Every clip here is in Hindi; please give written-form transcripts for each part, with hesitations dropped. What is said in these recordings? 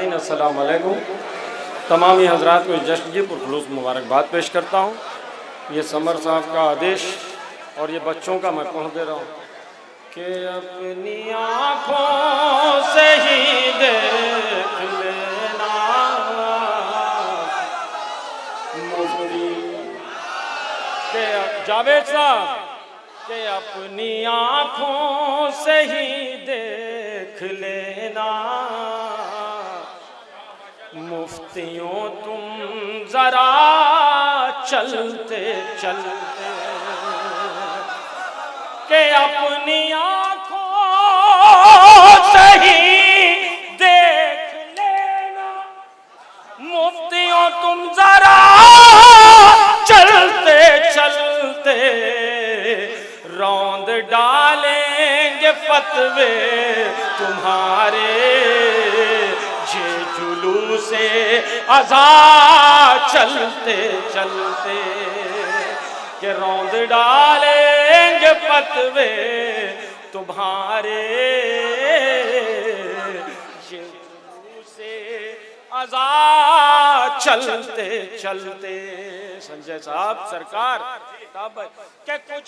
सामीन अस्सलाम वालेकुम। तमाम ही हजरात को इस जश्न की पुरखुलूस मुबारकबाद पेश करता हूँ। ये समर साहब का आदेश और ये बच्चों का मैं पढ़ दे रहा हूँ कि अपनी आँखों से ही देख लेना मुफ्ती के जावेद साहब के अपनी आँखों से ही देख लेना मुफ्तियों तुम जरा चलते चलते के अपनी आँखों से ही देख लेना मुफ्तियों तुम जरा चलते चलते रौंद डालेंगे फतवे तुम्हारे ये जुलूम से आजाद चलते चलते के रौंद डालेंगे फतवे तुम्हारे ये जुलूम से आजाद चलते चलते। संजय साहब सरकार के कुछ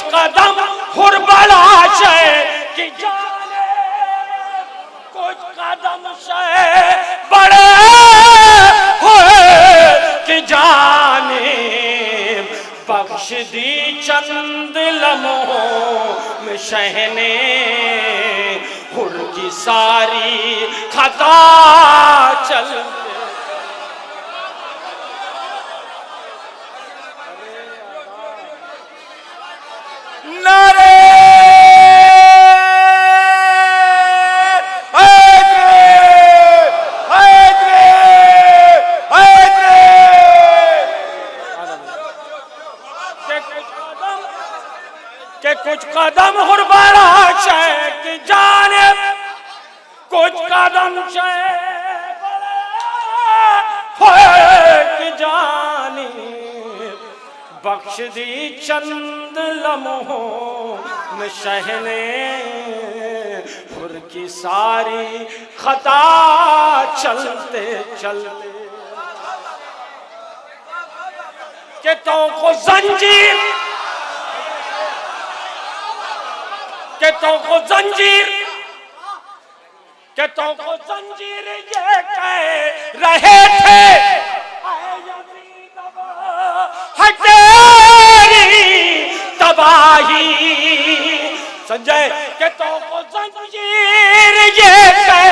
कदम हुरबला शे कि जाने कुछ कदम शे बड़े हुए कि जाने बख्श दी चंद लम्हों में शहने हुर की सारी खता चलते। नारे के कुछ कदम हुरबला शे की जाने कुछ कदम शे की जाने बख्श दी चंद लम्हों में शहने हुर की सारी खता चलते चलते के तो को जंजीर के तो को जंजीर ये कह रहे थे तबाही। संजय के तो को जंजीर ये कह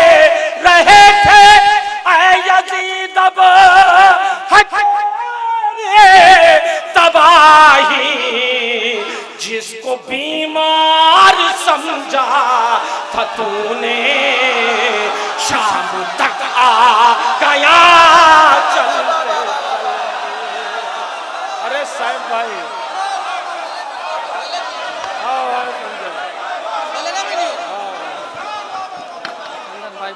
रहे थे यजीद अब तबाही जिसको बीमार समझा था तूने शाम तक आ गया चलते। अरे साहब भाई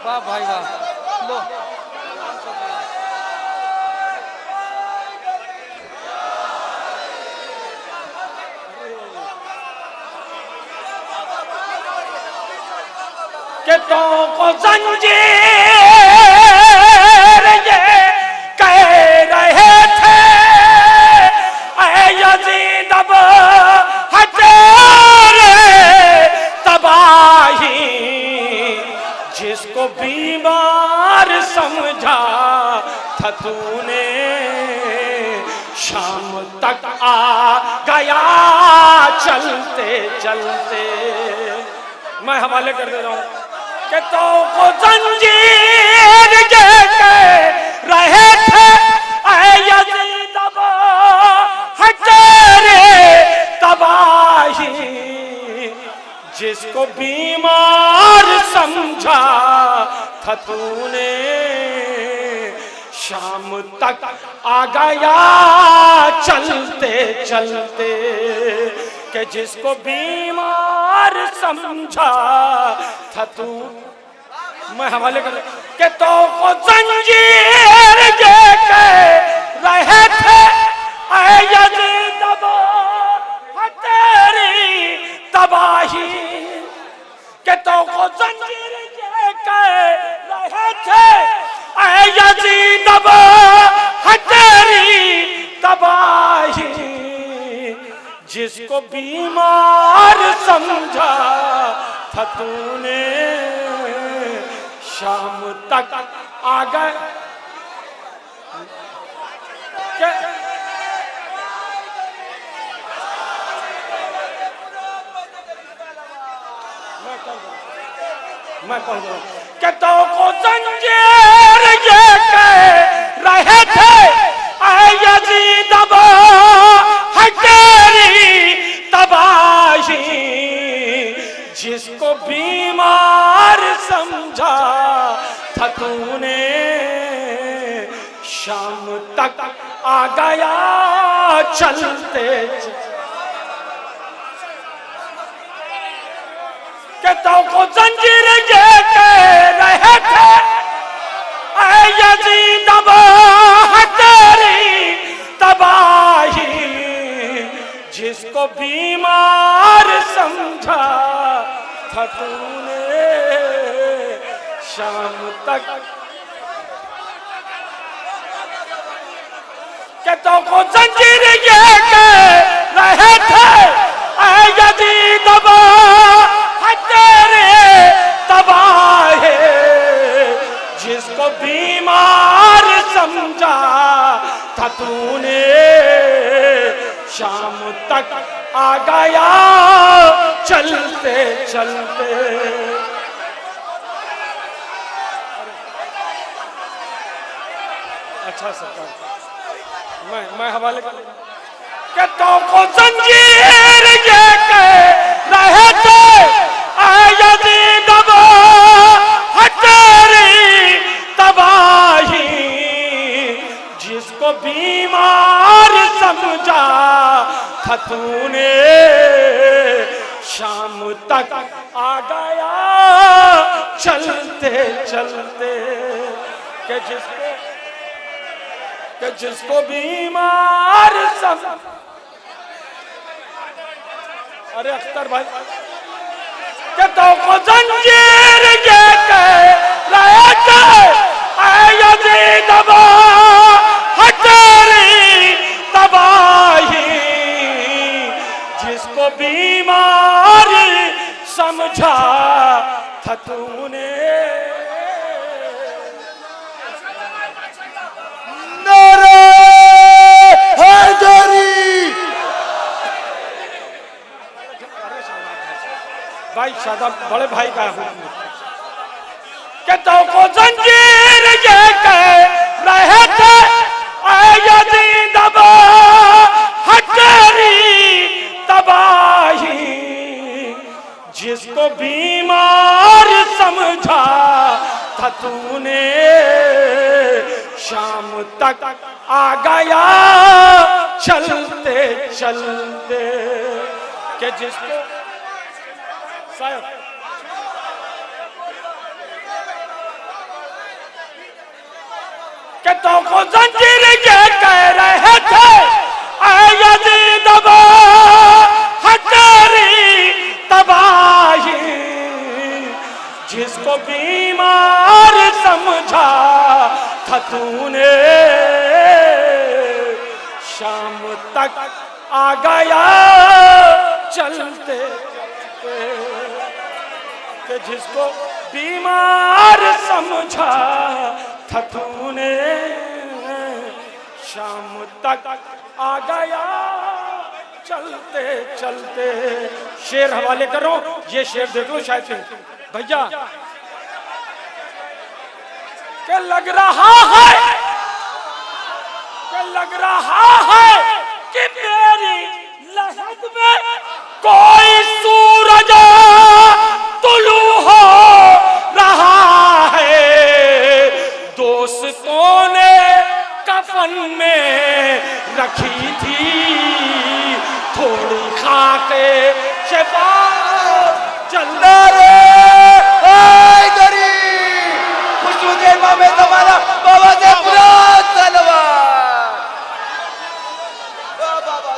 वाह भाई वाह लो के तो को जंजीर ये कह रहे थे यजीद अब हजारे तबाही जिसको बीमार समझा था तूने शाम तक आ गया चलते चलते। मैं हवाले कर दे रहा हूं कि तो को जंजीर ये कह रहे थे यजीद अब हजारे तबाही जिसको बीमार समझा था तूने शाम तक आ गया चलते चलते कि जिसको बीमार समझा था तू। मैं हवाले कर के तो को जंजीर ये कह रहे थे यजीद अब तेरी तबाही के जिसको बीमार समझा था तूने, शाम तक आ गए। मैं पढ़ रहा हूँ कि तो को जंजीर ये कह रहे थे, ऐ यजीद अब है तेरी तबाही। जिसको बीमार समझा था तूने, शाम तक आ गया चलते। कि तो को जंजीर ये कह रहे थे, ऐ यजीद अब है तेरी तबाही। जिसको बीमार समझा था तूने, शाम तक। कि तो को जंजीर ये कह रहे थे, ऐ यजीद अब तेरे तबाही। जिसको बीमार समझा था तूने, शाम तक आ गया चलते चलते। अच्छा सरकार, मैं हवाले कर कि तो को जंजीर ये कह रहे थे, ऐ यजीद अब है तेरी तबाही। जिसको बीमार समझा था तूने, शाम तक आ गया चलते चलते। कि जिसको बीमार समझा। अरे अख्तर भाई, कि तो को जंजीर ये कह रहे थे, ऐ यजीद अब है तेरी तबाही। जिसको बीमार समझा था तूने, नारे हैदरी। भाई शादाब बड़े भाई का हुक्म। कि तो को जंजीर ये कह रहे थे, ऐ यजीद अब है तेरी तबाही। जिसको बीमार समझा था तूने, शाम तक आ गया चलते चलते। कि जिसको कि तो को जंजीर ये कह रहे थे, ऐ यजीद अब है तेरी तबाही। जिसको बीमार समझा था तूने, शाम तक आ गया चलते। कि जिसको बीमार समझा था तूने, शाम तक आ गया चलते चलते। शेर हवाले करो, ये शेर देख लो शायद से भैया। क्या लग रहा है कि मेरी लहद में कोई सूरज तुलू हो रहा है। दोस्तों ने कफन में रखी थी थोड़ी खाके शफा। चल नारे हैदरी। खुशबू के इमाम ज़माना बाबा से पूरा सलवार। बाबा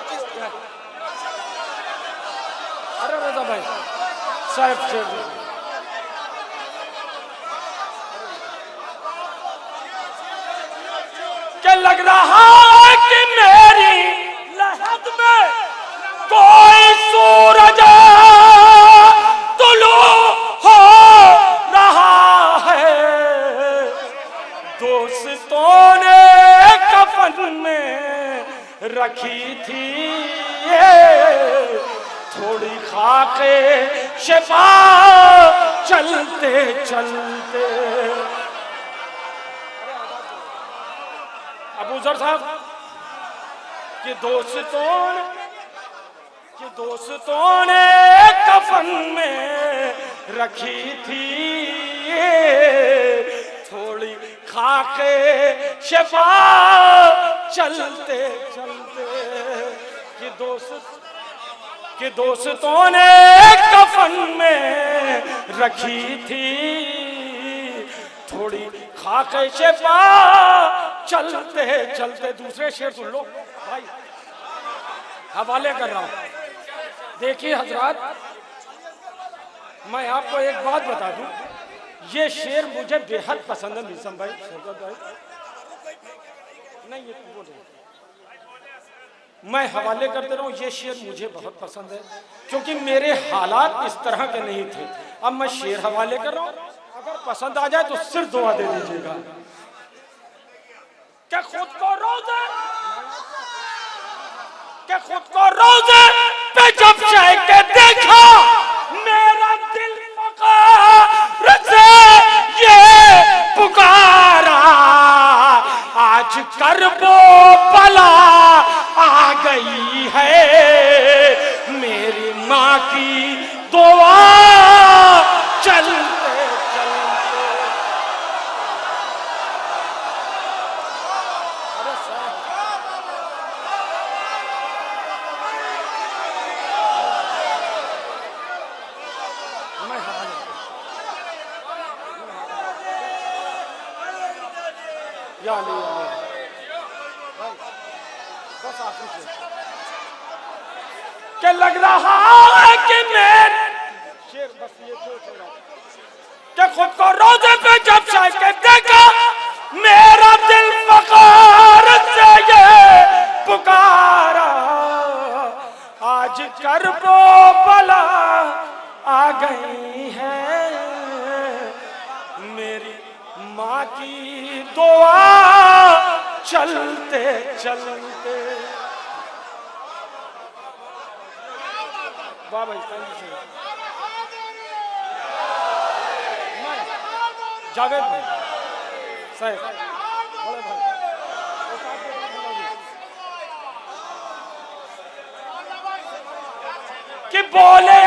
अरे रजा भाई साहब शेर क्या लग रहा है कि मेरी लहद में कोई सूरज तुलू हो रहा है, दोस्तों ने कफन में रखी थी ये थोड़ी खाके शिफा चलते चलते। अबू जर साहब कि दोस्तों ने कफन में रखी थी थोड़ी खाके शिफा चलते चलते। कि दोस्तों ने कफन में रखी थी थोड़ी खाके शिफा चलते चलते। दूसरे शेर सुन लो भाई, हवाले कर रहा हूं। देखिए हजरात, मैं आपको एक बात बता दूं, ये शेर मुझे बेहद पसंद है। मिसम भाई, शौकत भाई, नहीं ये बोले, मैं हवाले करते रहूं। ये शेर मुझे बहुत पसंद है क्योंकि मेरे हालात इस तरह के नहीं थे। अब मैं शेर हवाले कर रहा हूं, अगर पसंद आ जाए तो सिर्फ दुआ दे दीजिएगा। क्या खुद को रोज़े पे जब चाह के देखा, मेरा दिल फक़ार से ये पुकारा, आज करबो बला आ गई है, मेरी माँ की दुआ चलते चलते। या बस आखिरी के लग रहा है कि मेरे शेर बस ये क्या खुद को रोज़े पे जब चाह के देखा, मेरा दिल फक़ार से ये पुकारा, आज करबो बला आ गई है, मेरी माँ की दुआ चलते चलते। वाह भाई, जावेद भाई साहब, बड़े भाई, कि बोले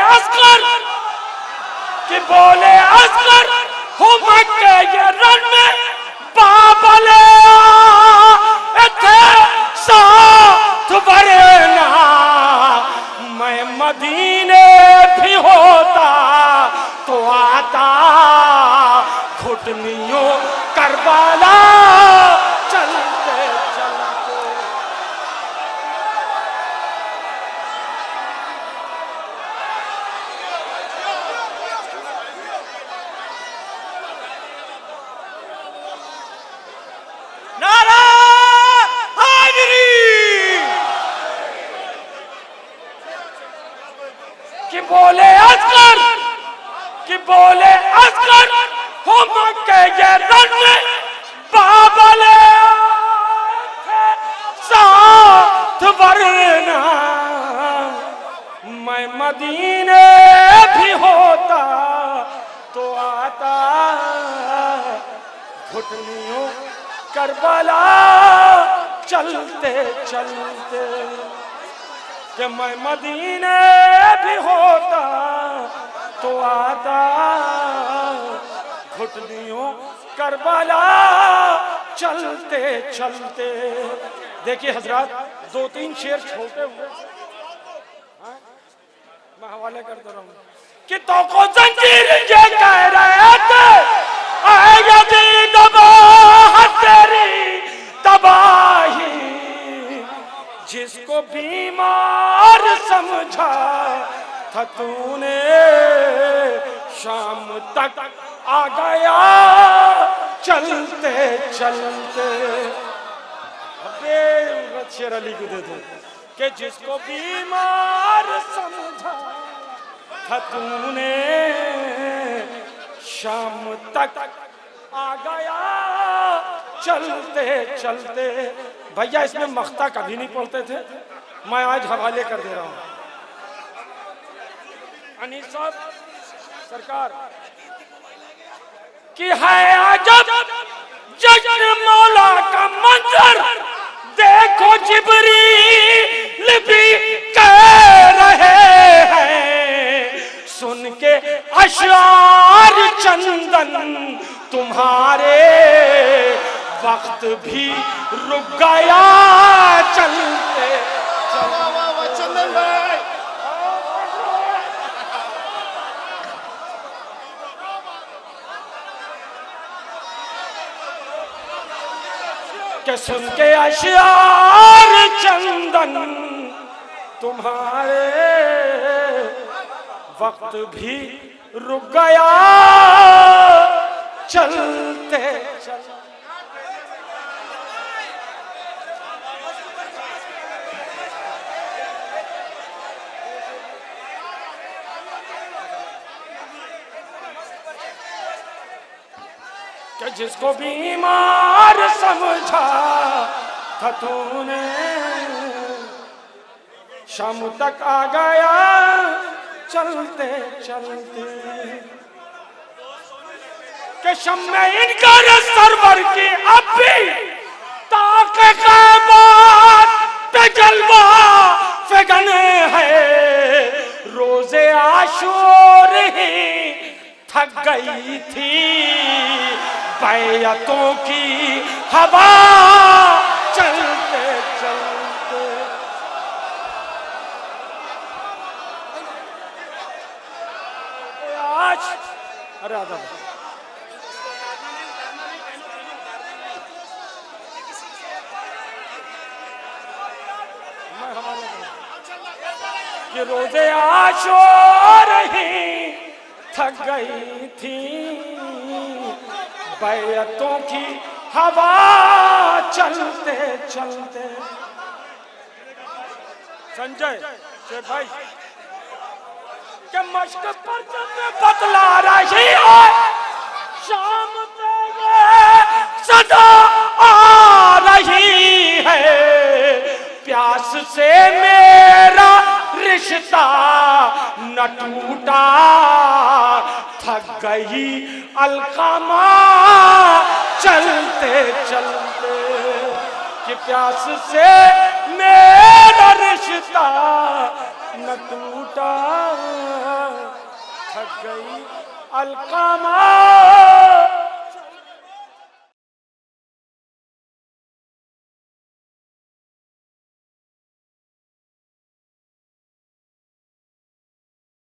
असगर हो मक्के ये रण में, बाबले थे साथ वरना मैं मदीने भी होता तो आता, घुटनियों करबला चलते चलते। नारा हाज़री कि बोले असगर हो मक्के ये रण में, बाबले साथ वरना मैं मदीने भी होता तो आता, घुटनियों करबला चलते चलते। कि मैं मदीने भी होता तो आता, घुटनियों करबला चलते चलते। देखिए हजरात, 2-3 शेर छोटे हुए मैं हवाले करता रहूं कि तो को जंजीर ये कह रहे थे, तेरी तबाही, जिसको बीमार समझा था तूने, शाम तक आ गया चलते चलते। अबे शेर अली को दे दो। कि जिसको बीमार समझा था तूने शाम तक आ गया चलते चलते। भैया इसमें मख्ता कभी नहीं पढ़ते थे, मैं आज हवाले कर दे रहा हूं। अनीस साहब सरकार कि है अजब जश्न मौला का मंजर, देखो जिब्रील भी कह रहे हैं, सुन के अशआर चंदन तुम्हारे वक्त भी रुक गया चलते चंदन भाई के सुन के अशआर चंदन तुम्हारे वक्त भी रुक गया चलते चलते। कि जिसको बीमार समझा था तूने शाम तक आ गया चलते चलते। कि शम्मे इनकार सरवर की अब भी ताक़े क़यामत पे जलवा फ़ग़ाने है, रोज़े आशूर ही थक गई थी बैयतों की हवा चलते चलते। आज अरे आधा मैं हवाला कि रोज़े आशूर ही थक गई थी बैयतों की हवा चलते चलते। संजय शेख भाई के मश्क पर जब बतला रही है शाम सदा आ रही है, प्यास से मेरा रिश्ता न टूटा थक गई अलकामा चलते चलते। कि प्यास से मेरा रिश्ता न टूटा थक गई अलकामा